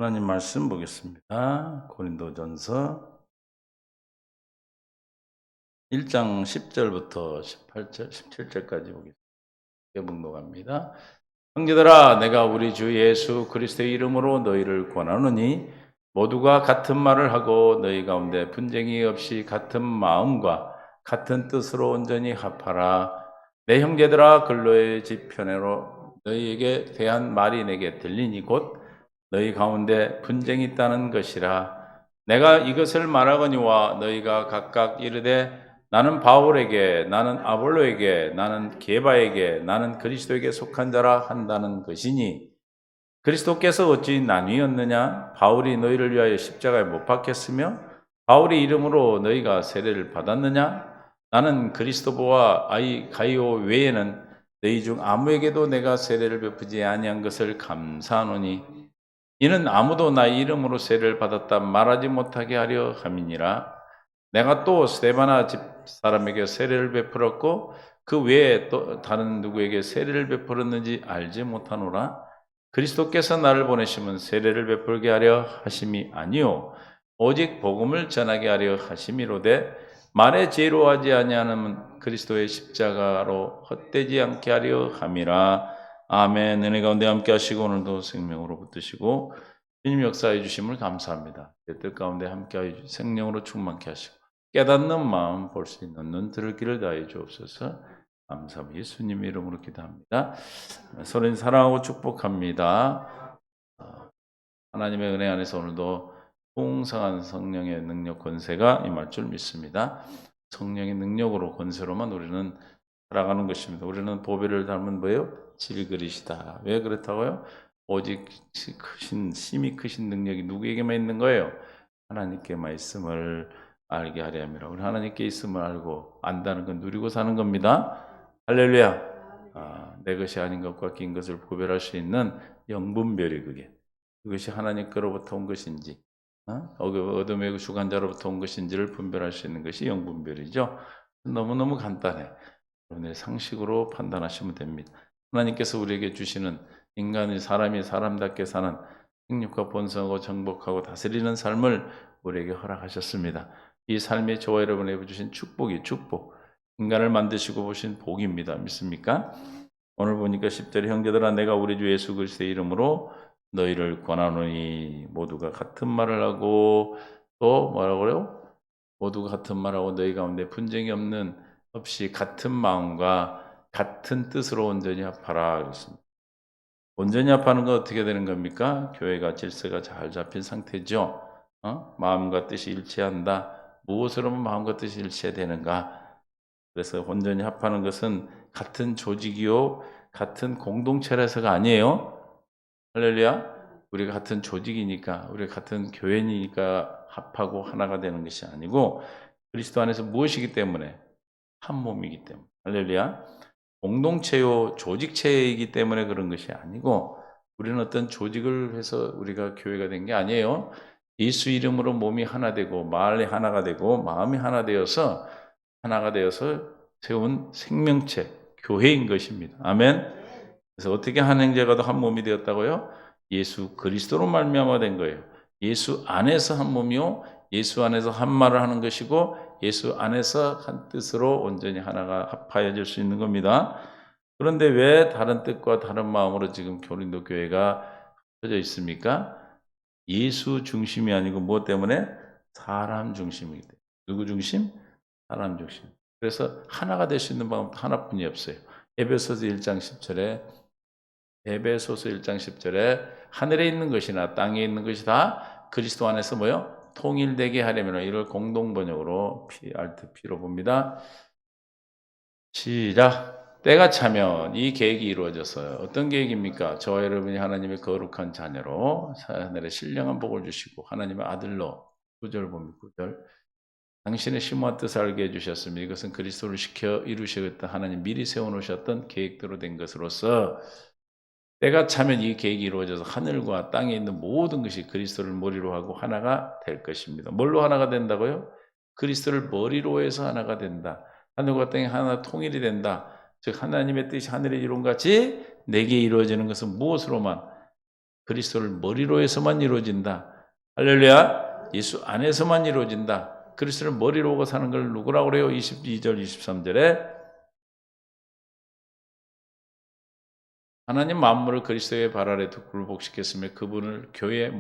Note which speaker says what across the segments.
Speaker 1: 하나님 말씀 보겠습니다. 고린도전서 1장 10절부터 18절, 17절까지 보겠습니다. 봉독합니다. 형제들아, 내가 우리 주 예수 그리스도의 이름으로 너희를 권하노니 모두가 같은 말을 하고 너희 가운데 분쟁이 없이 같은 마음과 같은 뜻으로 온전히 합하라. 내 형제들아, 근로의 지편으로 너희에게 대한 말이 내게 들리니 곧 너희 가운데 분쟁이 있다는 것이라. 내가 이것을 말하거니와 너희가 각각 이르되 나는 바울에게, 나는 아볼로에게, 나는 게바에게, 나는 그리스도에게 속한 자라 한다는 것이니 그리스도께서 어찌 나뉘었느냐? 바울이 너희를 위하여 십자가에 못 박혔으며 바울의 이름으로 너희가 세례를 받았느냐? 나는 그리스도보와 가이오 외에는 너희 중 아무에게도 내가 세례를 베푸지 아니한 것을 감사하노니 이는 아무도 나의 이름으로 세례를 받았다 말하지 못하게 하려 함이니라. 내가 또 스데바나 집 사람에게 세례를 베풀었고 그 외에 또 다른 누구에게 세례를 베풀었는지 알지 못하노라. 그리스도께서 나를 보내심은 세례를 베풀게 하려 하심이 아니요 오직 복음을 전하게 하려 하심이로되 말에 지혜로워하지 아니하는 그리스도의 십자가로 헛되지 않게 하려 함이라. 아멘. 은혜 가운데 함께 하시고 오늘도 생명으로 붙드시고 주님 역사해 주심을 감사합니다. 뜻 가운데 함께 하여 생명으로 충만케 하시고 깨닫는 마음 볼 수 있는 눈 들을 길을 다해 주옵소서. 감사합니다. 예수님 이름으로 기도합니다. 서로는 사랑하고 축복합니다. 하나님의 은혜 안에서 오늘도 풍성한 성령의 능력 권세가 임할 줄 믿습니다. 성령의 능력으로 권세로만 우리는 살아가는 것입니다. 우리는 보배를 닮은 뭐예요? 질그릇이다. 왜 그렇다고요? 오직 심히 크신 능력이 누구에게만 있는 거예요? 하나님께만 있음을 알게 하려 함이라. 우리 하나님께 있음을 알고 안다는 건 누리고 사는 겁니다. 할렐루야. 내 것이 아닌 것과 긴 것을 구별할 수 있는 영분별이 그것이 하나님 거로부터 온 것인지 어둠의 주관자로부터 온 것인지를 분별할 수 있는 것이 영분별이죠. 너무너무 간단해. 여러분의 상식으로 판단하시면 됩니다. 하나님께서 우리에게 주시는 사람이 사람답게 사는 생육과 본성하고 정복하고 다스리는 삶을 우리에게 허락하셨습니다. 이 삶이 저와 여러분에게 주신 축복. 인간을 만드시고 보신 복입니다. 믿습니까? 오늘 보니까 10절에 형제들아 내가 우리 주 예수 그리스도의 이름으로 너희를 권하노니 모두가 같은 말을 하고 또 뭐라고 그래요? 모두가 같은 말하고 너희 가운데 분쟁이 없이 같은 마음과 같은 뜻으로 온전히 합하라 그랬습니다. 온전히 합하는 건 어떻게 되는 겁니까? 교회가 질서가 잘 잡힌 상태죠. 마음과 뜻이 일치한다. 무엇으로만 마음과 뜻이 일치되는가? 그래서 온전히 합하는 것은 같은 조직이요, 같은 공동체라서가 아니에요. 할렐루야. 우리가 같은 조직이니까, 우리가 같은 교회니까 합하고 하나가 되는 것이 아니고 그리스도 안에서 무엇이기 때문에? 한 몸이기 때문에. 할렐루야. 공동체요, 조직체이기 때문에 그런 것이 아니고 우리는 어떤 조직을 해서 우리가 교회가 된 게 아니에요. 예수 이름으로 몸이 하나 되고 마음이 하나가 되고 마음이 하나가 되어서 세운 생명체, 교회인 것입니다. 아멘. 그래서 어떻게 한 형제가 한 몸이 되었다고요? 예수 그리스도로 말미암아 된 거예요. 예수 안에서 한 몸이요, 예수 안에서 한 말을 하는 것이고 예수 안에서 한 뜻으로 온전히 하나가 합하여질 수 있는 겁니다. 그런데 왜 다른 뜻과 다른 마음으로 지금 고린도 교회가 펴져 있습니까? 예수 중심이 아니고 무엇 때문에? 사람 중심이기 때문에. 누구 중심? 사람 중심. 그래서 하나가 될 수 있는 방법 하나뿐이 없어요. 에베소서 1장 10절에 하늘에 있는 것이나 땅에 있는 것이 다 그리스도 안에서 뭐요? 통일되게 하려면 이걸 공동 번역으로 알트 P로 봅니다. 시작. 때가 차면 이 계획이 이루어졌어요. 어떤 계획입니까? 저와 여러분이 하나님의 거룩한 자녀로 하늘의 신령한 복을 주시고 하나님의 아들로 9절 봅니다. 9절. 당신의 심오한 뜻을 알게 해주셨습니다. 이것은 그리스도를 시켜 이루시겠다 하나님 미리 세워놓으셨던 계획대로 된 것으로서 때가 차면 이 계획이 이루어져서 하늘과 땅에 있는 모든 것이 그리스도를 머리로 하고 하나가 될 것입니다. 뭘로 하나가 된다고요? 그리스도를 머리로 해서 하나가 된다. 하늘과 땅이 하나 통일이 된다. 즉 하나님의 뜻이 하늘의 이룬 같이 내게 이루어지는 것은 무엇으로만? 그리스도를 머리로 해서만 이루어진다. 할렐루야. 예수 안에서만 이루어진다. 그리스도를 머리로 오고 사는 걸 누구라고 그래요? 22절 23절에 하나님 만물을 그리스도의 발 아래 굴복시켰으며 그분을 교회의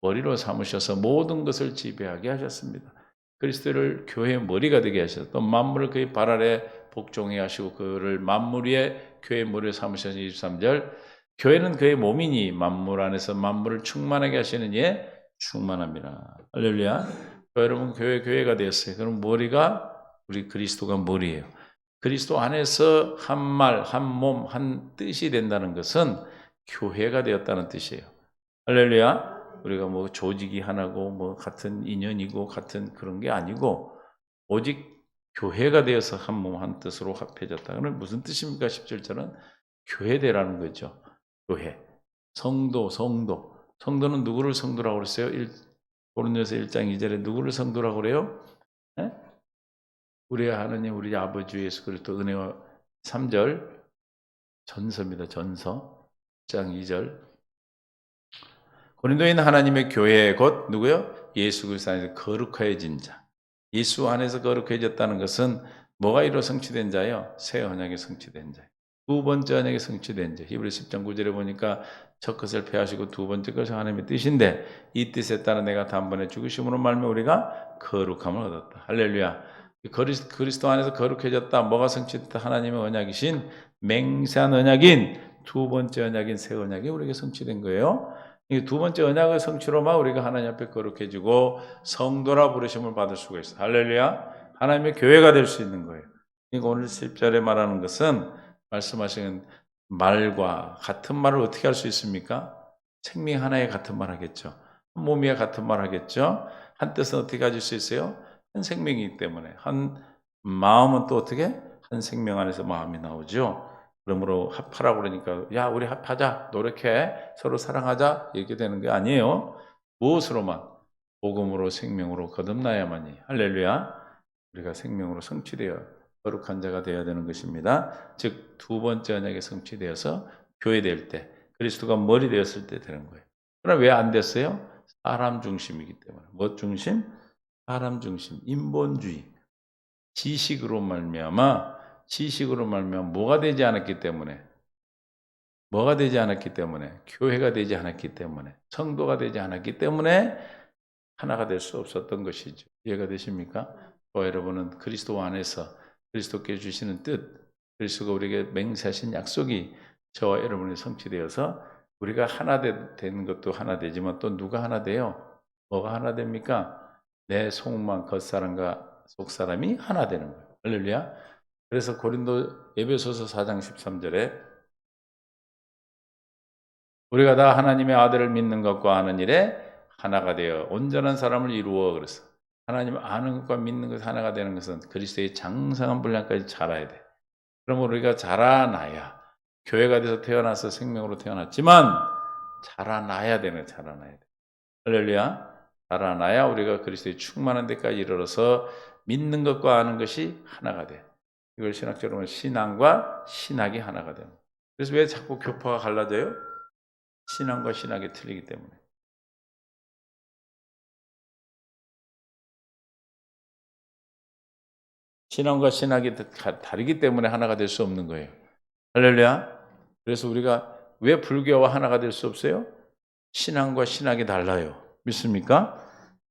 Speaker 1: 머리로 삼으셔서 모든 것을 지배하게 하셨습니다. 그리스도를 교회의 머리가 되게 하셔서 또 만물을 그의 발 아래 복종해 하시고 그를 만물 위에 교회의 머리로 삼으셔서 23절 교회는 그의 몸이니 만물 안에서 만물을 충만하게 하시는 이에 충만합니다. 할렐루야. 여러분 교회가 되었어요. 그럼 머리가 우리 그리스도가 머리예요. 그리스도 안에서 한 말, 한 몸, 한 뜻이 된다는 것은 교회가 되었다는 뜻이에요. 할렐루야. 우리가 뭐 조직이 하나고 뭐 같은 인연이고 같은 그런 게 아니고 오직 교회가 되어서 한 몸, 한 뜻으로 합해졌다. 그럼 무슨 뜻입니까? 17절은 교회되라는 거죠. 교회. 성도. 성도는 누구를 성도라고 그랬어요? 고린도서 1장 2절에 누구를 성도라고 그래요? 네? 우리 하나님, 우리 아버지 예수 그리스도 은혜와 3절 전서입니다. 전서 1장 2절 고린도에 있는 하나님의 교회 곧 누구요? 예수 그리스도 안에서 거룩해진 자. 예수 안에서 거룩해졌다는 것은 뭐가 이루어 성취된 자요? 새 언약에 성취된 자. 두 번째 언약에 성취된 자. 히브리 10장 9절에 보니까 첫 것을 폐하시고 두 번째 것은 하나님의 뜻인데 이 뜻에 따라 내가 단번에 죽으심으로 말미암아 우리가 거룩함을 얻었다. 할렐루야. 그리스도 안에서 거룩해졌다. 뭐가 성취됐다? 하나님의 언약이신 맹세한 언약인 두 번째 언약인 새 언약이 우리에게 성취된 거예요. 이 두 번째 언약의 성취로만 우리가 하나님 앞에 거룩해지고 성도라 부르심을 받을 수가 있어요. 할렐루야. 하나님의 교회가 될 수 있는 거예요. 그러니까 오늘 10절에 말하는 것은 말씀하신 말과 같은 말을 어떻게 할 수 있습니까? 생명 하나에 같은 말 하겠죠. 한 몸이야 같은 말 하겠죠. 한 뜻은 어떻게 가질 수 있어요? 한 생명이기 때문에. 한 마음은 또 어떻게? 한 생명 안에서 마음이 나오죠. 그러므로 합하라고 그러니까 야 우리 합하자 노력해 서로 사랑하자 이렇게 되는 게 아니에요. 무엇으로만? 복음으로 생명으로 거듭나야만이 할렐루야 우리가 생명으로 성취되어 거룩한 자가 되어야 되는 것입니다. 즉 두 번째 언약에 성취되어서 교회될 때 그리스도가 머리 되었을 때 되는 거예요. 그럼 왜 안 됐어요? 사람 중심이기 때문에. 뭐 중심? 사람 중심, 인본주의, 지식으로 말미암아 뭐가 되지 않았기 때문에 교회가 되지 않았기 때문에 성도가 되지 않았기 때문에 하나가 될 수 없었던 것이죠. 이해가 되십니까? 저와 여러분은 그리스도 안에서 그리스도께 주시는 뜻, 그리스도가 우리에게 맹세하신 약속이 저와 여러분이 성취되어서 우리가 하나 되는 것도 하나 되지만 또 누가 하나 돼요? 뭐가 하나 됩니까? 내 속만 겉사람과 속사람이 하나 되는 거예요. 할렐루야. 그래서 고린도 에베소서 4장 13절에 우리가 다 하나님의 아들을 믿는 것과 아는 일에 하나가 되어 온전한 사람을 이루어 그랬어. 하나님 아는 것과 믿는 것 하나가 되는 것은 그리스도의 장성한 분량까지 자라야 돼. 그러면 우리가 자라나야 교회가 돼서 태어나서 생명으로 태어났지만 자라나야 되는 자라나야 돼. 할렐루야. 자라나야 우리가 그리스도의 충만한 데까지 이르러서 믿는 것과 아는 것이 하나가 돼. 이걸 신학적으로 신앙과 신학이 하나가 돼요. 그래서 왜 자꾸 교파가 갈라져요? 신앙과 신학이 틀리기 때문에. 신앙과 신학이 다르기 때문에 하나가 될 수 없는 거예요. 할렐루야. 그래서 우리가 왜 불교와 하나가 될 수 없어요? 신앙과 신학이 달라요. 믿습니까?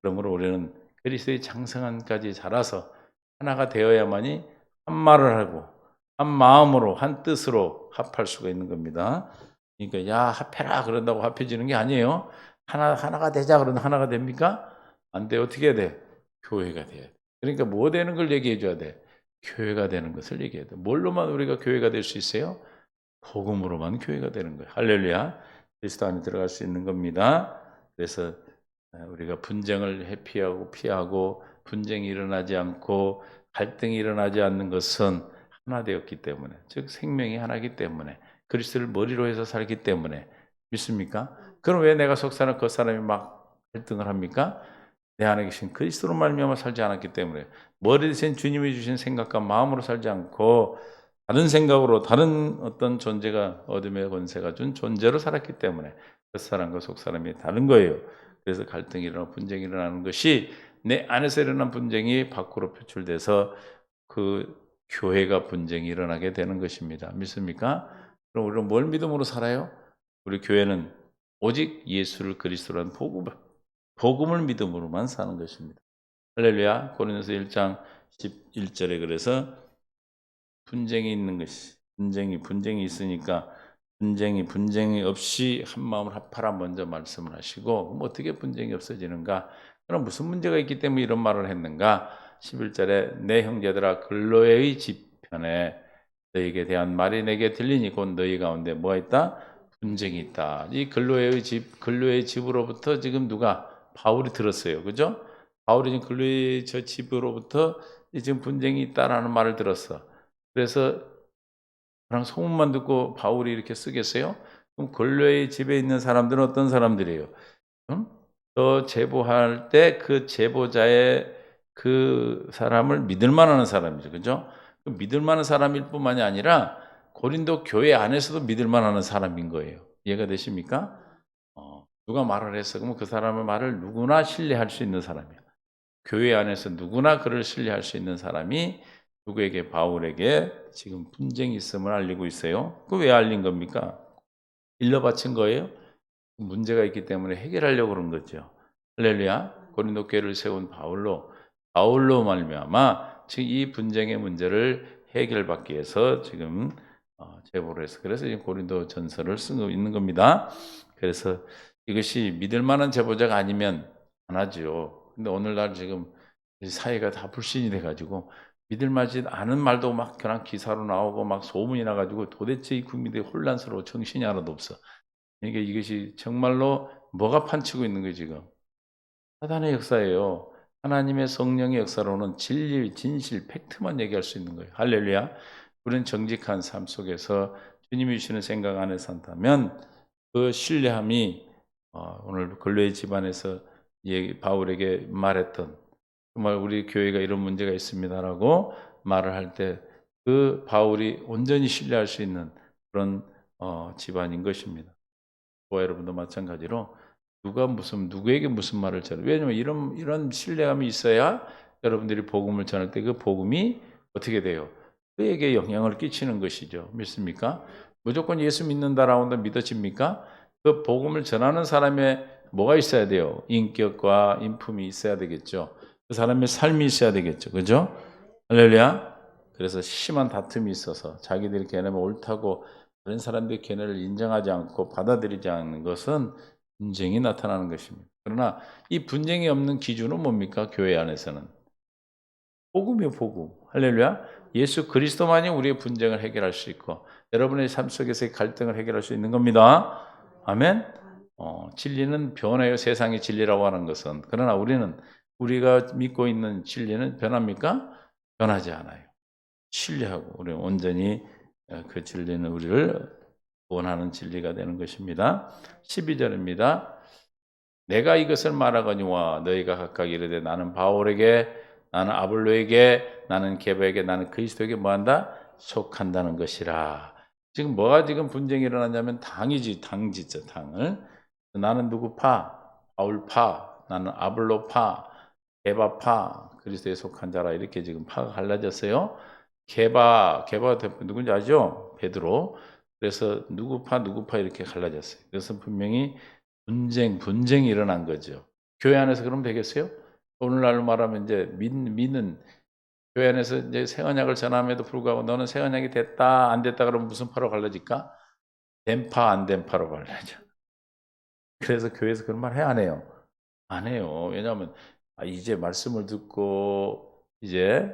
Speaker 1: 그러므로 우리는 그리스도의 장성한까지 자라서 하나가 되어야만이 한 말을 하고 한 마음으로 한 뜻으로 합할 수가 있는 겁니다. 그러니까 야 합해라 그런다고 합해지는 게 아니에요. 하나가 되자 그러면 하나가 됩니까? 안 돼. 어떻게 해야 돼? 교회가 돼야 돼. 그러니까 뭐 되는 걸 얘기해 줘야 돼? 교회가 되는 것을 얘기해야 돼. 뭘로만 우리가 교회가 될 수 있어요? 복음으로만 교회가 되는 거예요. 할렐루야. 그리스도 안에 들어갈 수 있는 겁니다. 그래서 우리가 분쟁을 회피하고 피하고 분쟁이 일어나지 않고 갈등이 일어나지 않는 것은 하나 되었기 때문에 즉 생명이 하나이기 때문에 그리스도를 머리로 해서 살기 때문에 믿습니까? 그럼 왜 내가 속사람 겉사람이 막 갈등을 합니까? 내 안에 계신 그리스도로 말미암아 살지 않았기 때문에 머리 대신 주님이 주신 생각과 마음으로 살지 않고 다른 생각으로 다른 어떤 존재가 어둠의 권세가 준 존재로 살았기 때문에 겉사람과 속사람이 다른 거예요. 그래서 갈등이 일어나고 분쟁이 일어나는 것이 내 안에서 일어난 분쟁이 밖으로 표출돼서 그 교회가 분쟁이 일어나게 되는 것입니다. 믿습니까? 그럼 우리는 뭘 믿음으로 살아요? 우리 교회는 오직 예수를 그리스도라는 복음을 믿음으로만 사는 것입니다. 할렐루야. 고린도서 1장 11절에 그래서 분쟁이 있는 것이 분쟁이 있으니까 분쟁이 없이 한 마음을 합하라 먼저 말씀을 하시고 그럼 어떻게 분쟁이 없어지는가? 그럼 무슨 문제가 있기 때문에 이런 말을 했는가? 11절에 내 형제들아 글로에의 집편에 너희에게 대한 말이 내게 들리니 곧 너희 가운데 뭐가 있다? 분쟁이 있다. 이 근로의 집으로부터 지금 누가 바울이 들었어요. 그죠? 바울이 지금 근로의 저 집으로부터 지금 분쟁이 있다라는 말을 들었어. 그래서 그냥 소문만 듣고 바울이 이렇게 쓰겠어요? 그럼 근로의 집에 있는 사람들은 어떤 사람들이에요? 응? 또 제보할 때 그 제보자의 그 사람을 믿을 만한 사람이죠. 그죠? 그 믿을 만한 사람일 뿐만이 아니라 고린도 교회 안에서도 믿을 만한 사람인 거예요. 이해가 되십니까? 누가 말을 했어. 그러면 그 사람의 말을 누구나 신뢰할 수 있는 사람이에요. 교회 안에서 누구나 그를 신뢰할 수 있는 사람이 누구에게 바울에게 지금 분쟁이 있음을 알리고 있어요. 그 왜 알린 겁니까? 일러 바친 거예요? 문제가 있기 때문에 해결하려고 그런 거죠. 할렐루야. 고린도 교회를 세운 바울로 말미암아 지금 이 분쟁의 문제를 해결받기 위해서 지금 제보를 해서 그래서 지금 고린도 전서를 쓰고 있는 겁니다. 그래서 이것이 믿을 만한 제보자가 아니면 안 하죠. 근데 오늘날 지금 사회가 다 불신이 돼가지고 믿을 만하지 않은 말도 막 그냥 기사로 나오고 막 소문이 나가지고 도대체 이 국민들이 혼란스러워 정신이 하나도 없어. 그러니까 이것이 정말로 뭐가 판치고 있는 거예요, 지금? 사단의 역사예요. 하나님의 성령의 역사로는 진리, 진실, 팩트만 얘기할 수 있는 거예요. 할렐루야. 우리는 정직한 삶 속에서 주님이 주시는 생각 안에 산다면 그 신뢰함이 오늘 근로의 집안에서 바울에게 말했던 정말 우리 교회가 이런 문제가 있습니다라고 말을 할 때 그 바울이 온전히 신뢰할 수 있는 그런 집안인 것입니다. 저와 여러분도 마찬가지로 누구에게 무슨 말을 전해. 왜냐하면 이런 신뢰감이 있어야 여러분들이 복음을 전할 때 그 복음이 어떻게 돼요? 그에게 영향을 끼치는 것이죠. 믿습니까? 무조건 예수 믿는다라고 믿어집니까? 그 복음을 전하는 사람의 뭐가 있어야 돼요? 인격과 인품이 있어야 되겠죠. 그 사람의 삶이 있어야 되겠죠. 그죠? 할렐루야. 그래서 심한 다툼이 있어서 자기들이 걔네가 옳다고 다른 사람들이 걔네를 인정하지 않고 받아들이지 않는 것은 분쟁이 나타나는 것입니다. 그러나 이 분쟁이 없는 기준은 뭡니까? 교회 안에서는 복음이요, 복음. 할렐루야. 예수 그리스도만이 우리의 분쟁을 해결할 수 있고 여러분의 삶 속에서의 갈등을 해결할 수 있는 겁니다. 아멘. 진리는 변해요. 세상의 진리라고 하는 것은. 그러나 우리가 믿고 있는 진리는 변합니까? 변하지 않아요. 신뢰하고 우리는 온전히 그 진리는 우리를 원하는 진리가 되는 것입니다. 12절입니다. 내가 이것을 말하거니와 너희가 각각 이르되 나는 바울에게 나는 아볼로에게 나는 게바에게 나는 그리스도에게 뭐한다? 속한다는 것이라. 지금 뭐가 지금 분쟁이 일어나냐면 당지죠, 당을. 나는 누구 파? 바울 파. 나는 아볼로 파. 게바 파. 그리스도에 속한 자라. 이렇게 지금 파가 갈라졌어요. 게바 대표 누군지 아죠? 베드로. 그래서 누구 파 이렇게 갈라졌어요. 그래서 분명히 분쟁이 일어난 거죠. 교회 안에서 그러면 되겠어요? 오늘날로 말하면 이제 믿는 교회 안에서 이제 새 언약을 전함에도 불구하고 너는 새 언약이 됐다 안 됐다 그러면 무슨 파로 갈라질까? 된 파 안 된 파로 갈라져. 그래서 교회에서 그런 말 해 안 해요? 안 해요. 왜냐하면 이제 말씀을 듣고 이제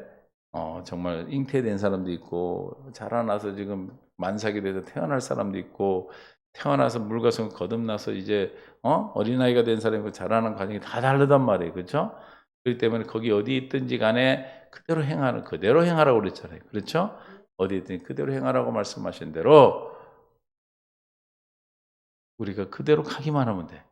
Speaker 1: 정말 잉태된 사람도 있고 자라나서 지금 만삭이 돼서 태어날 사람도 있고 태어나서 물과 성 거듭나서 이제 어린아이가 된 사람이 자라는 과정이 다 다르단 말이에요. 그렇죠? 그렇기 때문에 거기 어디 있든지 간에 그대로 행하라고 그랬잖아요. 그렇죠? 어디 있든지 그대로 행하라고 말씀하신 대로 우리가 그대로 가기만 하면 돼.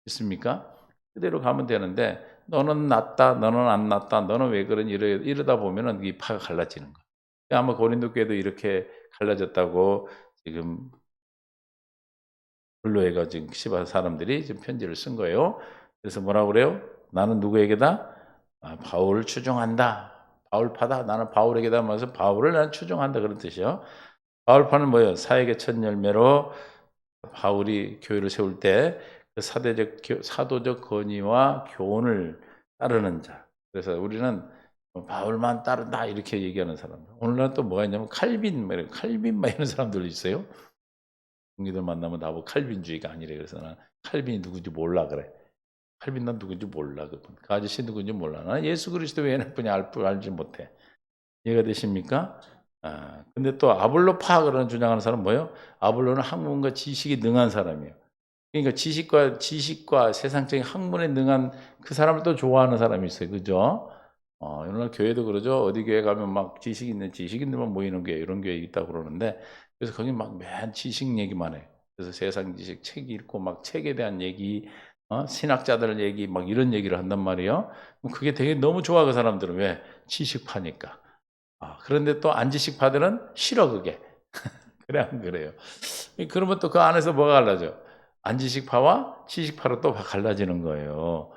Speaker 1: 있습니까? 그대로 가면 되는데 너는 낫다, 너는 안 낫다, 너는 왜 그러니 이러다 보면은 이 파가 갈라지는 거야. 아마 고린도 교회도 이렇게 갈라졌다고 지금 블로에가 지금 시바 사람들이 지금 편지를 쓴 거예요. 그래서 뭐라고 그래요? 나는 누구에게다? 바울을 추종한다. 바울파다. 나는 바울에게다 하면서 바울을 나는 추종한다. 그런 뜻이요. 바울파는 뭐예요? 사역의 첫 열매로 바울이 교회를 세울 때 그 사도적 권위와 교훈을 따르는 자. 그래서 우리는 바울만 따른다 이렇게 얘기하는 사람들. 오늘날 또 뭐가 있냐면 칼빈, 칼빈 이런 사람들 있어요. 동기들 만나면 나보고 칼빈주의가 아니래. 그래서 난 칼빈이 누군지 몰라 그래. 칼빈 난 누군지 몰라. 그분. 그 아저씨 누군지 몰라. 나는 예수 그리스도 외에는 그냥 알지 못해. 이해가 되십니까? 근데 또 아볼로파 그런 주장하는 사람은 뭐예요? 아볼로는 학문과 지식이 능한 사람이에요. 그러니까 지식과 세상적인 학문에 능한 그 사람을 또 좋아하는 사람이 있어요. 그죠? 오늘날 교회도 그러죠. 어디 교회 가면 막 지식인들만 모이는 교회, 이런 교회 있다고 그러는데, 그래서 거기 막 맨 지식 얘기만 해. 그래서 세상 지식, 책 읽고 막 책에 대한 얘기, 신학자들 얘기, 막 이런 얘기를 한단 말이에요. 그게 되게 너무 좋아, 그 사람들은. 왜? 지식파니까. 그런데 또 안 지식파들은 싫어, 그게. 그래, 안 그래요? 그러면 또 그 안에서 뭐가 갈라져? 안 지식파와 지식파로 또 갈라지는 거예요.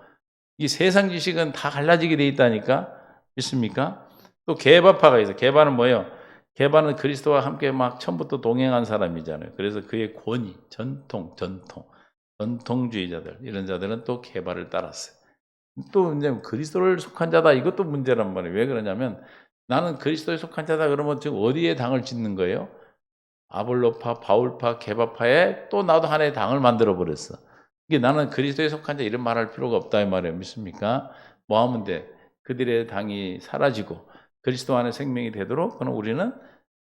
Speaker 1: 이 세상 지식은 다 갈라지게 돼 있다니까. 믿습니까? 또 개바파가 있어요. 개바는 뭐예요? 개바는 그리스도와 함께 막 처음부터 동행한 사람이잖아요. 그래서 그의 권위, 전통주의자들, 이런 자들은 또 개바를 따랐어요. 또 이제 그리스도를 속한 자다, 이것도 문제란 말이에요. 왜 그러냐면 나는 그리스도에 속한 자다 그러면 지금 어디에 당을 짓는 거예요? 아볼로파, 바울파, 개바파에 또 나도 하나의 당을 만들어 버렸어. 이게 나는 그리스도에 속한 자 이런 말할 필요가 없다 이 말이에요. 믿습니까? 뭐 하면 돼? 그들의 당이 사라지고 그리스도 안에 생명이 되도록 그럼 우리는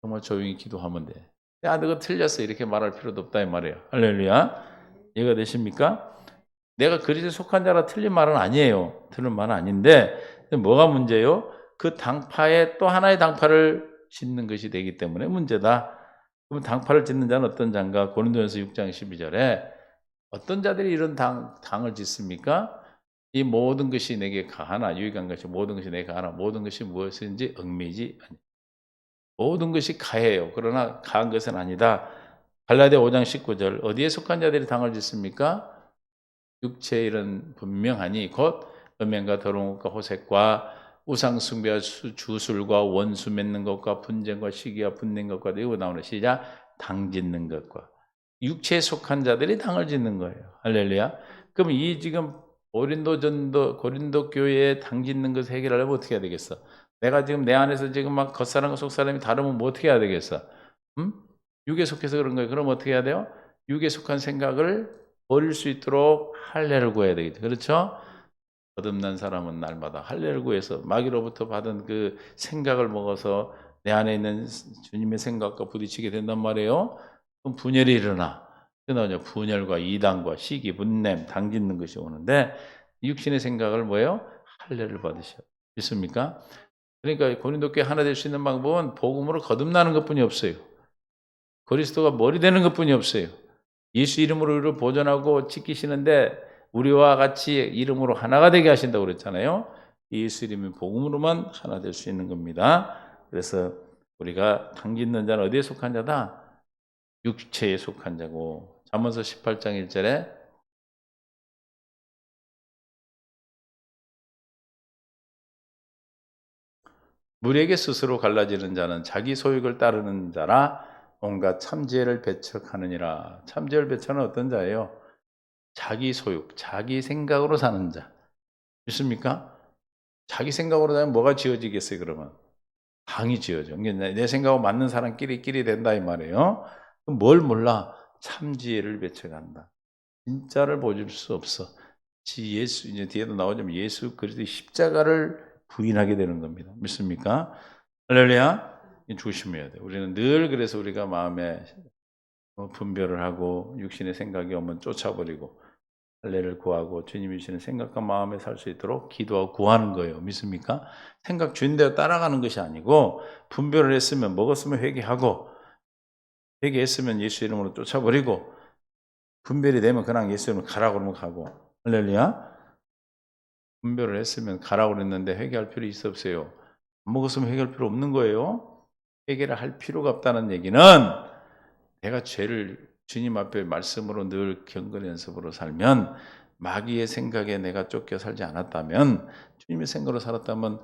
Speaker 1: 정말 조용히 기도하면 돼. 야, 너가 틀렸어. 이렇게 말할 필요도 없다 이 말이에요. 할렐루야. 이해가 되십니까? 내가 그리스도에 속한 자라 틀린 말은 아니에요. 틀린 말은 아닌데 뭐가 문제예요? 그 당파에 또 하나의 당파를 짓는 것이 되기 때문에 문제다. 그럼 당파를 짓는 자는 어떤 자인가? 고린도전서 6장 12절에 어떤 자들이 이런 당을 짓습니까? 이 모든 것이 내게 가하나, 유익한 것이 모든 것이 내게 가하나, 모든 것이 무엇인지 얽매이지 아니. 모든 것이 가해요. 그러나 가한 것은 아니다. 갈라디아 5장 19절 어디에 속한 자들이 당을 짓습니까? 육체의 일은 분명하니 곧 음행과 더러운 것과 호색과 우상 숭배와 주술과 원수 맺는 것과 분쟁과 시기와 분낸 것과 이거 나오는 시작 당 짓는 것과 육체에 속한 자들이 당을 짓는 거예요. 할렐루야. 그럼 이 지금 고린도 교회에 당 짓는 것을 해결하려면 어떻게 해야 되겠어? 내가 지금 내 안에서 지금 막 겉사람과 속사람이 다르면 뭐 어떻게 해야 되겠어? 육에 속해서 그런 거예요. 그럼 어떻게 해야 돼요? 육에 속한 생각을 버릴 수 있도록 할례를 구해야 되겠죠. 그렇죠? 거듭난 사람은 날마다 할례를 구해서 마귀로부터 받은 그 생각을 먹어서 내 안에 있는 주님의 생각과 부딪히게 된단 말이에요. 그럼 분열이 일어나. 그나냐 분열과 이단과 시기, 분냄, 당짓는 것이 오는데 육신의 생각을 뭐예요? 할례를 받으셔. 믿습니까? 그러니까 고린도 교회 하나 될 수 있는 방법은 복음으로 거듭나는 것뿐이 없어요. 그리스도가 머리 되는 것뿐이 없어요. 예수 이름으로 우리를 보존하고 지키시는데 우리와 같이 이름으로 하나가 되게 하신다고 그랬잖아요. 예수 이름의 복음으로만 하나 될 수 있는 겁니다. 그래서 우리가 당짓는 자는 어디에 속한 자다? 육체에 속한 자고 잠언서 18장 1절에 물에게 스스로 갈라지는 자는 자기 소욕을 따르는 자라 온갖 참지혜를 배척하느니라. 참지혜를 배척하는 어떤 자예요? 자기 소욕, 자기 생각으로 사는 자. 믿습니까? 자기 생각으로 사면 뭐가 지어지겠어요, 그러면? 당이 지어져. 내 생각하고 맞는 사람끼리 된다, 이 말이에요. 그럼 뭘 몰라? 참지혜를 배척한다. 진짜를 보여줄 수 없어. 예수, 이제 뒤에도 나오자면 예수 그리스도의 십자가를 부인하게 되는 겁니다. 믿습니까? 할렐루야. 조심해야 돼. 우리는 늘 그래서 우리가 마음에 분별을 하고 육신의 생각이 오면 쫓아버리고 할례를 구하고 주님이 주시는 생각과 마음에 살 수 있도록 기도하고 구하는 거예요. 믿습니까? 생각 주인 대로 따라가는 것이 아니고 분별을 했으면 먹었으면 회개하고 회개했으면 예수 이름으로 쫓아버리고 분별이 되면 그냥 예수 이름으로 가라고 그러면 가고 할렐루야. 분별을 했으면 가라고 그랬는데 회개할 필요 있어 없어요? 안 먹었으면 회개할 필요 없는 거예요. 회개를 할 필요가 없다는 얘기는 내가 죄를 주님 앞에 말씀으로 늘 경건 연습으로 살면 마귀의 생각에 내가 쫓겨 살지 않았다면 주님의 생각으로 살았다면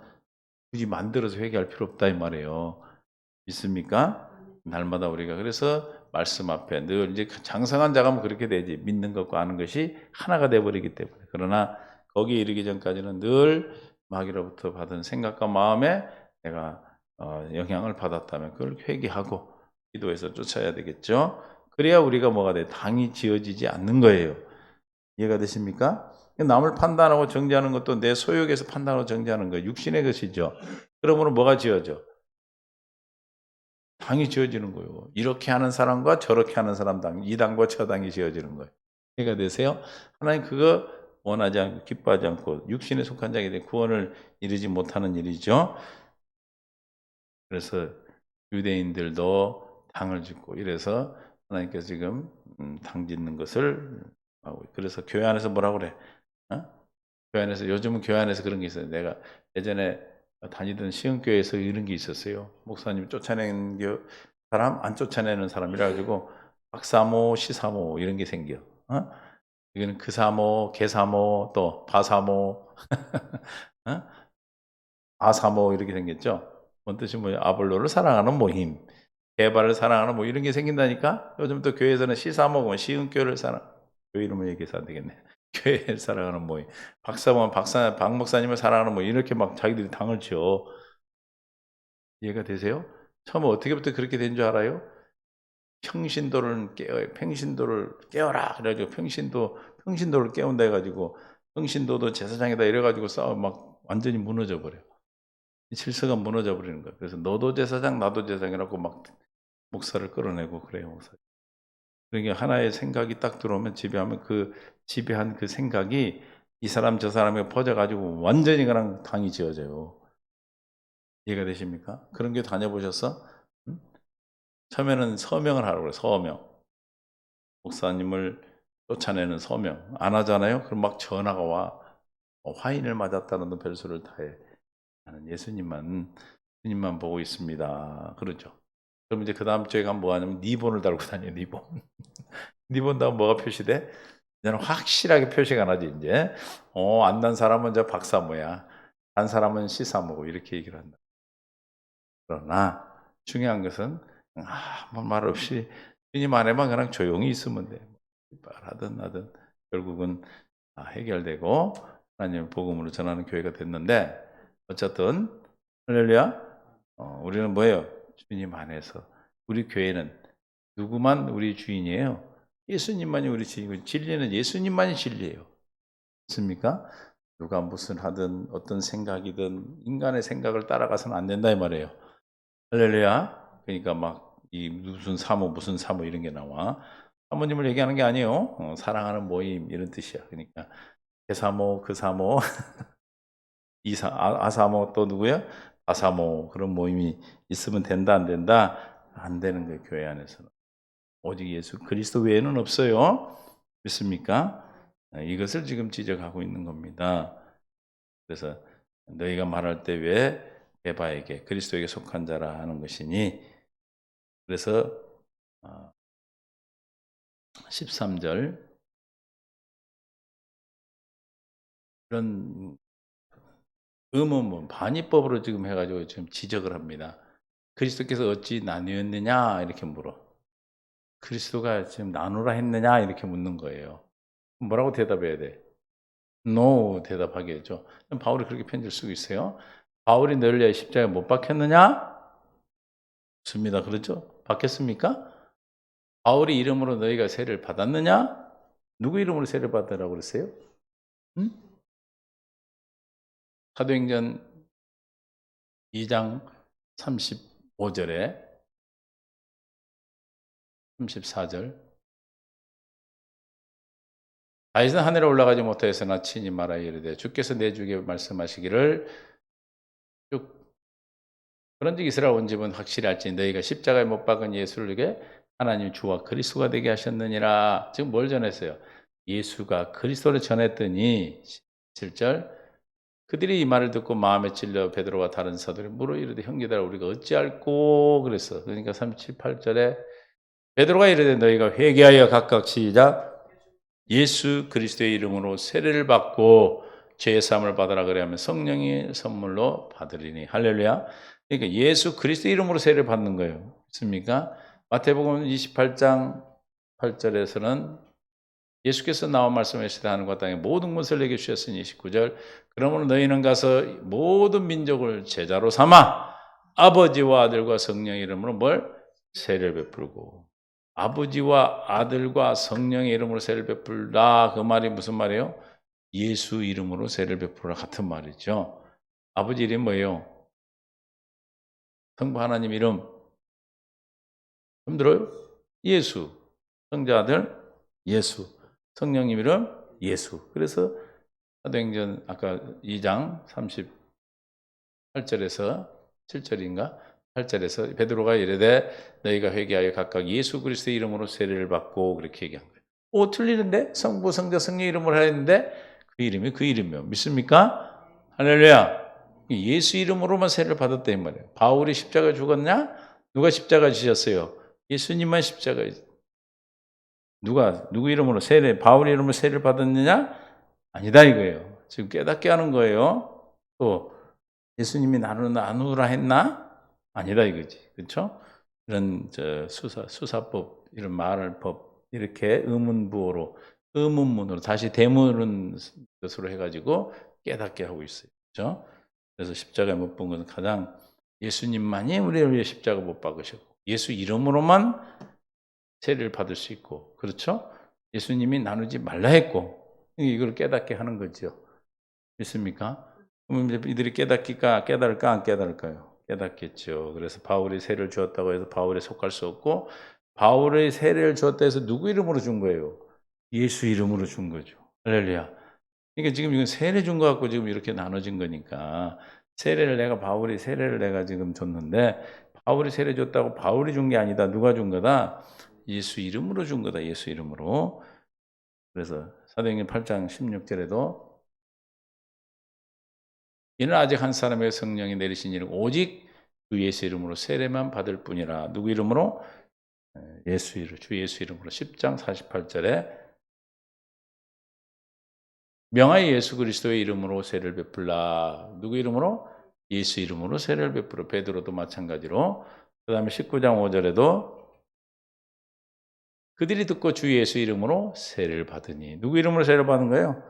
Speaker 1: 굳이 만들어서 회개할 필요 없다 이 말이에요. 믿습니까? 날마다 우리가 그래서 말씀 앞에 늘 이제 장성한 자가 그렇게 되지 믿는 것과 아는 것이 하나가 돼 버리기 때문에 그러나 거기에 이르기 전까지는 늘 마귀로부터 받은 생각과 마음에 내가 영향을 받았다면 그걸 회개하고 기도해서 쫓아야 되겠죠. 그래야 우리가 뭐가 돼? 당이 지어지지 않는 거예요. 이해가 되십니까? 남을 판단하고 정죄하는 것도 내 소욕에서 판단하고 정죄하는 거예요. 육신의 것이죠. 그러므로 뭐가 지어져? 당이 지어지는 거예요. 이렇게 하는 사람과 저렇게 하는 사람 당, 이 당과 저 당이 지어지는 거예요. 이해가 되세요? 하나님 그거 원하지 않고 기뻐하지 않고 육신에 속한 자에게 구원을 이루지 못하는 일이죠. 그래서 유대인들도 당을 짓고 이래서 하나님께서 지금 당 짓는 것을 하고 그래서 교회 안에서 뭐라고 그래? 어? 교회 안에서 요즘은 교회 안에서 그런 게 있어요. 내가 예전에 다니던 시흥교회에서 이런 게 있었어요. 목사님 쫓아내는 사람 안 쫓아내는 사람이라 가지고 박사모, 시사모 이런 게 생겨. 이거는 그사모, 개사모, 또 바사모, 어? 아사모 이렇게 생겼죠. 뭔 뜻이 뭐예요? 아볼로를 사랑하는 모임, 개발을 사랑하는 뭐 이런 게 생긴다니까. 요즘 또 교회에서는 시사모, 시흥교회를 교회 이름을 얘기해서 안 되겠네. 교회를 사랑하는 모임, 박사모, 박 목사님을 사랑하는 모 이렇게 막 자기들이 당을 지어. 이해가 되세요? 처음에 어떻게부터 그렇게 된 줄 알아요? 평신도를 깨워라. 그래가지고 평신도를 깨운다 해가지고 평신도도 제사장이다 이래가지고 싸움 막 완전히 무너져 버려. 질서가 무너져 버리는 거야. 그래서 너도 제사장, 나도 제사장이라고 막 목사를 끌어내고 그래요, 목사. 그러니까 하나의 생각이 딱 들어오면 지배하면 그 지배한 그 생각이 이 사람 저 사람에 퍼져가지고 완전히 그냥 당이 지어져요. 이해가 되십니까? 그런 게 다녀보셨어? 응? 처음에는 서명을 하라고 그래, 서명. 목사님을 쫓아내는 서명. 안 하잖아요? 그럼 막 전화가 와. 화인을 맞았다는 별소를 다해. 나는 예수님만 보고 있습니다. 그러죠. 그럼 이제 그 다음 주에 가면 뭐 하냐면 리본을 달고 다녀요, 리본. 리본 다음 뭐가 표시돼? 이제는 확실하게 표시가 나지, 이제. 안 난 사람은 저 박사모야. 난 사람은 시사모고, 이렇게 얘기를 한다. 그러나 중요한 것은 아무 말 없이 주님 안에만 그냥 조용히 있으면 돼. 말하든 하든 결국은 해결되고 하나님의 복음으로 전하는 교회가 됐는데 어쨌든 할렐루야. 우리는 뭐예요? 주님 안에서 우리 교회는 누구만 우리 주인이에요? 예수님만이 우리 주인이고 진리는 예수님만이 진리예요. 맞습니까? 누가 무슨 하든 어떤 생각이든 인간의 생각을 따라가서는 안 된다 이 말이에요. 할렐루야. 그러니까 막 이 무슨 사모 이런 게 나와. 사모님을 얘기하는 게 아니에요. 사랑하는 모임 이런 뜻이야. 그러니까 대사모, 그 사모, 아사모 또 누구야? 아사모 그런 모임이 있으면 된다 안 된다? 안 되는 거예요. 교회 안에서는. 오직 예수 그리스도 외에는 없어요. 믿습니까? 이것을 지금 지적하고 있는 겁니다. 그래서 너희가 말할 때 왜 에바에게 그리스도에게 속한 자라 하는 것이니 그래서 13절 이런 의문문 반의법으로 지금 해가지고 지금 지적을 합니다. 그리스도께서 어찌 나뉘었느냐 이렇게 물어. 그리스도가 지금 나누라 했느냐 이렇게 묻는 거예요. 뭐라고 대답해야 돼? No 대답하겠죠. 바울이 그렇게 편지를 쓰고 있어요. 바울이 너를 위하여 십자가에 못 박혔느냐? 습니다. 그렇죠? 박혔습니까? 바울이 이름으로 너희가 세를 받았느냐? 누구 이름으로 세를 받으라고 그랬어요? 응? 사도행전 2장 35절에 34절 다윗은 하늘에 올라가지 못하였으나 친히 말하여 이르되 주께서 내 주에게 말씀하시기를 쭉 그런즉 이스라엘 온 집은 확실히 알지 너희가 십자가에 못 박은 예수를 에게 하나님 주와 그리스도가 되게 하셨느니라. 지금 뭘 전했어요? 예수가 그리스도를 전했더니 7절 그들이 이 말을 듣고 마음에 찔려 베드로와 다른 사도들이 물어 이르되 형제들아 우리가 어찌할꼬 그랬어. 그러니까 37, 8절에 베드로가 이르되 너희가 회개하여 각각 시작 예수 그리스도의 이름으로 세례를 받고 죄의 사함을 받으라 그래 하면 성령의 선물로 받으리니 할렐루야. 그러니까 예수 그리스도의 이름으로 세례를 받는 거예요. 있습니까? 마태복음 28장 8절에서는 예수께서 나와 말씀하시되 하늘과 땅의 모든 것을 내게 주셨으니 29절 그러므로 너희는 가서 모든 민족을 제자로 삼아 아버지와 아들과 성령의 이름으로 뭘? 세례를 베풀고 아버지와 아들과 성령의 이름으로 세례를 베풀라. 그 말이 무슨 말이에요? 예수 이름으로 세례를 베풀라 같은 말이죠. 아버지 이름이 뭐예요? 성부 하나님 이름 들어요? 예수. 성자 아들 예수. 성령님 이름 예수. 그래서 사도행전 아까 2장 38절에서 7절인가 8절에서 베드로가 이르되 너희가 회개하여 각각 예수 그리스도의 이름으로 세례를 받고 그렇게 얘기한 거예요. 틀리는데? 성부 성자 성령 이름으로 하였는데 그 이름이 그 이름이요. 믿습니까? 할렐루야. 예수 이름으로만 세례를 받았다 이 말이에요. 바울이 십자가에 죽었냐? 누가 십자가 지셨어요? 예수님만 십자가에 누구 이름으로 바울 이름으로 세례를 받았느냐? 아니다 이거예요. 지금 깨닫게 하는 거예요. 또 예수님이 나누라 했나? 아니다 이거지. 그렇죠? 이런 수사법 이런 말할 법 이렇게 의문부호로 의문문으로 다시 되물은 것으로 해가지고 깨닫게 하고 있어요. 그렇죠? 그래서 십자가에 못 본 것은 가장 예수님만이 우리를 위해 십자가 못 박으셨고 예수 이름으로만 세례를 받을 수 있고 그렇죠? 예수님이 나누지 말라 했고 이걸 깨닫게 하는 거죠. 믿습니까? 그럼 이들이 깨달을까 안 깨달을까요? 깨닫겠죠. 그래서 바울이 세례를 주었다고 해서 바울에 속할 수 없고 바울의 세례를 주었다 해서 누구 이름으로 준 거예요? 예수 이름으로 준 거죠. 할렐루야. 그러니까 지금 이건 세례 준 거 갖고 지금 이렇게 나눠진 거니까 바울이 세례를 내가 지금 줬는데 바울이 세례 줬다고 바울이 준 게 아니다. 누가 준 거다? 예수 이름으로 준 거다. 예수 이름으로. 그래서 사도행전 8장 16절에도 이는 아직 한 사람에게 성령이 내리신 일은 오직 주 예수 이름으로 세례만 받을 뿐이라. 누구 이름으로? 주 예수 이름으로 10장 48절에 명하여 예수 그리스도의 이름으로 세례를 베풀라. 누구 이름으로? 예수 이름으로 세례를 베풀어. 베드로도 마찬가지로. 그 다음에 19장 5절에도 그들이 듣고 주 예수 이름으로 세례를 받으니. 누구 이름으로 세례를 받은 거예요?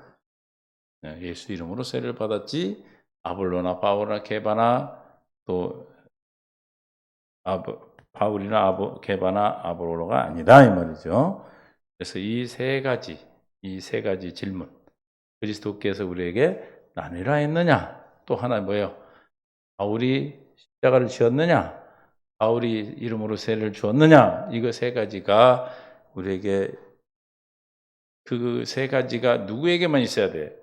Speaker 1: 예수 이름으로 세례를 받았지. 아볼로나 바울이나 게바나 또 바울이나 게바나 아볼로가 아니다 이 말이죠. 그래서 이 세 가지 질문. 그리스도께서 우리에게 나누라 했느냐? 또 하나 뭐예요? 바울이 십자가를 지었느냐? 바울이 이름으로 세례를 주었느냐? 이거 세 가지가 우리에게 그 세 가지가 누구에게만 있어야 돼?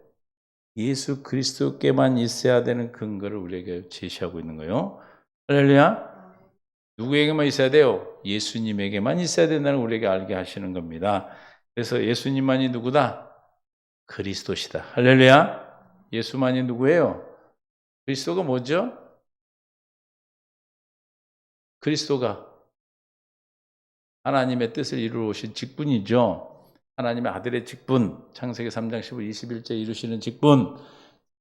Speaker 1: 예수 그리스도께만 있어야 되는 근거를 우리에게 제시하고 있는 거예요. 할렐루야. 누구에게만 있어야 돼요? 예수님에게만 있어야 된다는 우리에게 알게 하시는 겁니다. 그래서 예수님만이 누구다? 그리스도시다. 할렐루야. 예수만이 누구예요? 그리스도가 뭐죠? 그리스도가 하나님의 뜻을 이루어 오신 직분이죠. 하나님의 아들의 직분, 창세기 3장 21절 이루시는 직분,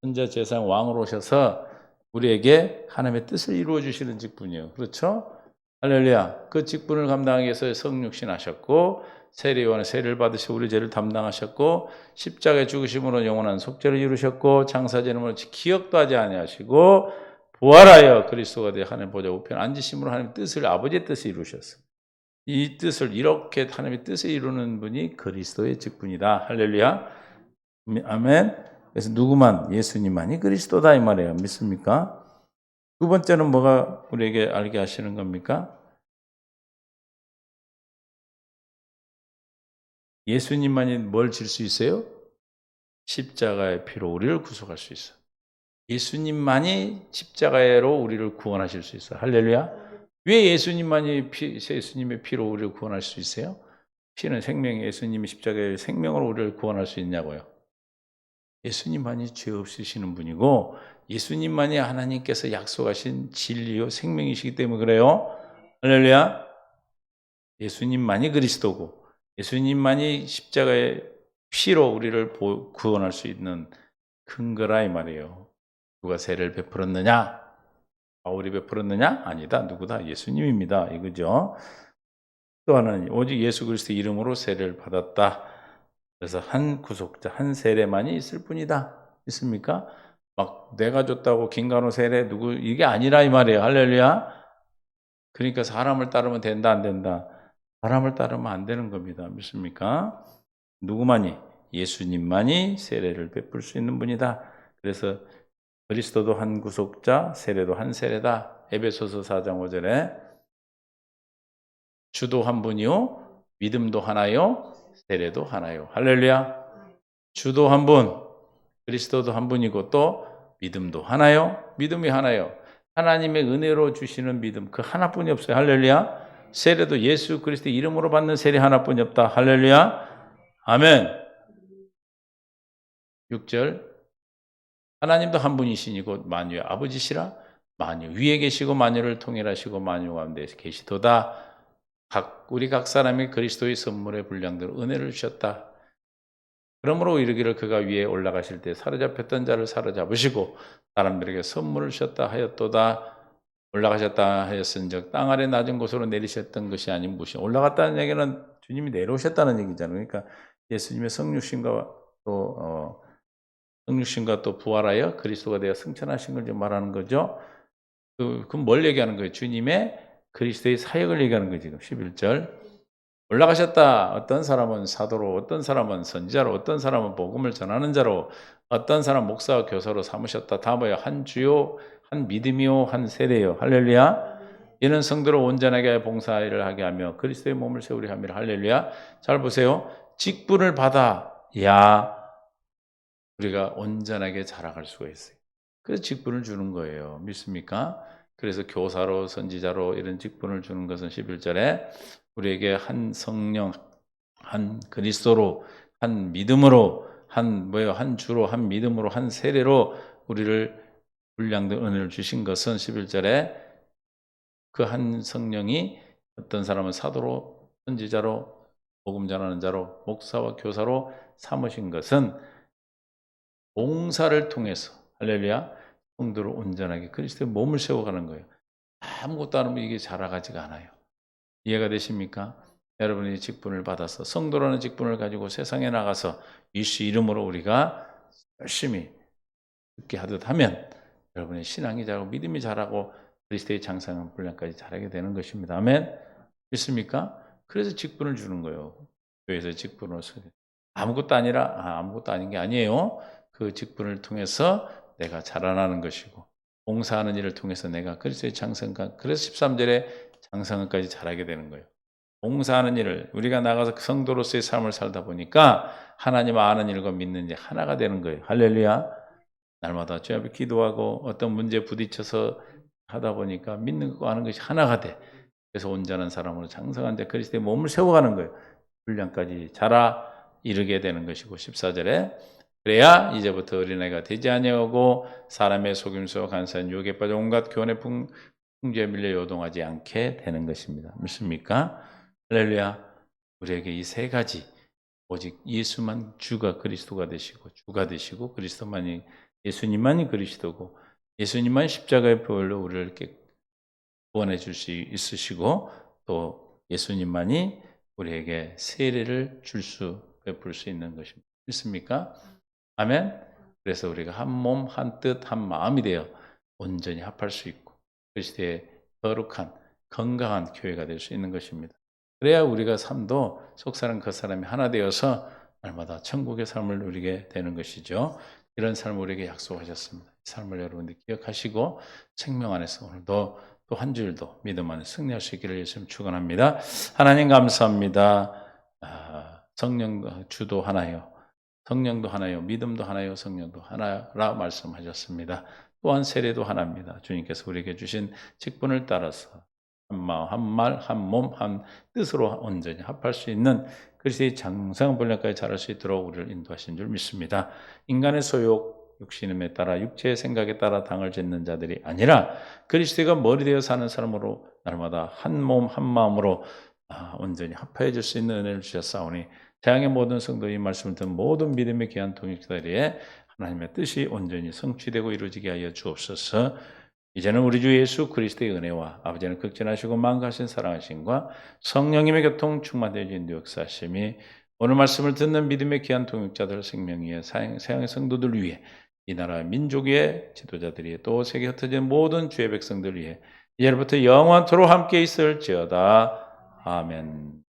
Speaker 1: 선지자재상 왕으로 오셔서 우리에게 하나님의 뜻을 이루어 주시는 직분이에요. 그렇죠? 할렐루야. 그 직분을 감당하기 위해서 성육신 하셨고 세례요한의 세례를 받으시고 우리 죄를 담당하셨고 십자가의 죽으심으로 영원한 속죄를 이루셨고 장사제물로 기억도 하지 아니하시고 부활하여 그리스도가 되어 하나님 보좌 우편에 앉으심으로 하나님의 뜻을 아버지의 뜻을 이루셨어요. 이 뜻을 이렇게 하나님의 뜻을 이루는 분이 그리스도의 직분이다. 할렐루야. 아멘. 그래서 누구만 예수님만이 그리스도다 이 말이에요. 믿습니까? 두 번째는 뭐가 우리에게 알게 하시는 겁니까? 예수님만이 뭘 질 수 있어요? 십자가의 피로 우리를 구속할 수 있어요. 예수님만이 십자가로 우리를 구원하실 수 있어요. 할렐루야. 왜 예수님의 피로 우리를 구원할 수 있어요? 피는 생명, 예수님이 십자가의 생명으로 우리를 구원할 수 있냐고요. 예수님만이 죄 없으시는 분이고 예수님만이 하나님께서 약속하신 진리요 생명이시기 때문에 그래요. 할렐루야. 예수님만이 그리스도고 예수님만이 십자가의 피로 우리를 구원할 수 있는 근거라 이 말이에요. 누가 세례를 베풀었느냐? 바울이 베풀었느냐? 아니다. 누구다? 예수님입니다. 이거죠. 또 하나는 오직 예수 그리스도 이름으로 세례를 받았다. 그래서 한 구속자, 한 세례만이 있을 뿐이다. 있습니까? 막 내가 줬다고 김간호 세례 누구 이게 아니라 이 말이에요. 할렐루야. 그러니까 사람을 따르면 된다 안 된다. 사람을 따르면 안 되는 겁니다. 믿습니까? 누구만이? 예수님만이 세례를 베풀 수 있는 분이다. 그래서 그리스도도 한 구속자, 세례도 한 세례다. 에베소서 4장 5절에 주도 한 분이요, 믿음도 하나요, 세례도 하나요. 할렐루야. 주도 한 분, 그리스도도 한 분이고 또 믿음도 하나요, 믿음이 하나요. 하나님의 은혜로 주시는 믿음 그 하나뿐이 없어요. 할렐루야. 세례도 예수 그리스도 이름으로 받는 세례 하나뿐이 없다. 할렐루야. 아멘. 6절 하나님도 한 분이시니 곧 만유의 아버지시라 만유 위에 계시고 만유를 통일하시고 만유 가운데 계시도다. 우리 각 사람이 그리스도의 선물의 분량대로 은혜를 주셨다. 그러므로 이르기를 그가 위에 올라가실 때 사로잡혔던 자를 사로잡으시고 사람들에게 선물을 주셨다 하였도다. 올라가셨다 하였은즉 땅 아래 낮은 곳으로 내리셨던 것이 아닌 무엇이 올라갔다는 얘기는 주님이 내려오셨다는 얘기잖아요. 그러니까 예수님의 성육신과 또 부활하여 그리스도가 되어 승천하신 걸 좀 말하는 거죠. 그럼 뭘 얘기하는 거예요? 주님의 그리스도의 사역을 얘기하는 거죠. 지금 11절. 올라가셨다. 어떤 사람은 사도로, 어떤 사람은 선지자로, 어떤 사람은 복음을 전하는 자로, 어떤 사람 목사와 교사로 삼으셨다. 다 뭐예요? 한 주요, 한 믿음이요, 한 세례요. 할렐루야. 이는 성도로 온전하게 봉사일을 하게 하며 그리스도의 몸을 세우려 함이라. 할렐루야. 잘 보세요. 직분을 받아야 우리가 온전하게 자라갈 수가 있어요. 그래서 직분을 주는 거예요. 믿습니까? 그래서 교사로, 선지자로 이런 직분을 주는 것은 11절에 우리에게 한 성령, 한 그리스도로, 한 믿음으로, 한 주로, 한 믿음으로, 한 세례로 우리를 분량된 은혜를 주신 것은 11절에 그 한 성령이 어떤 사람은 사도로, 선지자로, 복음 전하는 자로, 목사와 교사로 삼으신 것은 봉사를 통해서 할렐루야 성도를 온전하게 그리스도의 몸을 세워가는 거예요. 아무것도 안 하면 이게 자라가지가 않아요. 이해가 되십니까? 여러분이 직분을 받아서 성도라는 직분을 가지고 세상에 나가서 예수 이름으로 우리가 열심히 듣게 하듯 하면 여러분의 신앙이 자라고 믿음이 자라고 그리스도의 장성한 분량까지 자라게 되는 것입니다. 아멘. 믿습니까? 그래서 직분을 주는 거예요. 교회에서 직분을 아무것도 아니라 아무것도 아닌 게 아니에요. 그 직분을 통해서 내가 자라나는 것이고 봉사하는 일을 통해서 내가 그리스도의 장성과 그래서 13절에 장성까지 자라게 되는 거예요. 봉사하는 일을 우리가 나가서 성도로서의 삶을 살다 보니까 하나님 아는 일과 믿는 일 하나가 되는 거예요. 할렐루야. 날마다 주 앞에 기도하고 어떤 문제에 부딪혀서 하다 보니까 믿는 것과 아는 것이 하나가 돼. 그래서 온전한 사람으로 장성한 자 그리스도의 몸을 세워가는 거예요. 분량까지 자라 이르게 되는 것이고 14절에 그래야 이제부터 어린아이가 되지 아니하고 사람의 속임수와 간사한 유혹에 빠져 온갖 교훈의 풍조에 밀려 요동하지 않게 되는 것입니다. 믿습니까? 할렐루야. 우리에게 이 세 가지 오직 예수만 주가 그리스도가 되시고 주가 되시고 그리스도만이 예수님만이 그리스도고 예수님만 십자가의 보혈로 우리를 이렇게 구원해 줄 수 있으시고 또 예수님만이 우리에게 세례를 베풀 수 있는 것입니다. 믿습니까? 아멘. 그래서 우리가 한 몸, 한 뜻, 한 마음이 되어 온전히 합할 수 있고 그리스도의 거룩한 건강한 교회가 될 수 있는 것입니다. 그래야 우리가 삶도 속사람 겉사람이 하나 되어서 날마다 천국의 삶을 누리게 되는 것이죠. 이런 삶을 우리에게 약속하셨습니다. 이 삶을 여러분들 기억하시고 생명 안에서 오늘도 또 한 주일도 믿음 안에 승리할 수 있기를 예수님 축원합니다. 하나님 감사합니다. 성령 주도 하나요. 성령도 하나요. 믿음도 하나요. 성령도 하나라 말씀하셨습니다. 또한 세례도 하나입니다. 주님께서 우리에게 주신 직분을 따라서 한 마음, 한 말, 한 몸, 한 뜻으로 온전히 합할 수 있는 그리스도의 장성한 분량까지 자랄 수 있도록 우리를 인도하신 줄 믿습니다. 인간의 소욕, 욕심에 따라 육체의 생각에 따라 당을 짓는 자들이 아니라 그리스도가 머리 되어 사는 사람으로 날마다 한 몸, 한 마음으로 온전히 합해질 수 있는 은혜를 주셨사오니 태양의 모든 성도 이 말씀을 듣는 모든 믿음의 귀한 동역자들의 하나님의 뜻이 온전히 성취되고 이루어지게 하여 주옵소서. 이제는 우리 주 예수 그리스도의 은혜와 아버지는 극진하시고 만가신 사랑하심과 성령님의 교통 충만되어 인도 역사하심이 오늘 말씀을 듣는 믿음의 귀한 동역자들 생명 위에 세상의 성도들 위해 이 나라 민족 위에 지도자들이 또 세계 흩어진 모든 주의 백성들 위해 이제부터 영원토록 함께 있을지어다. 아멘.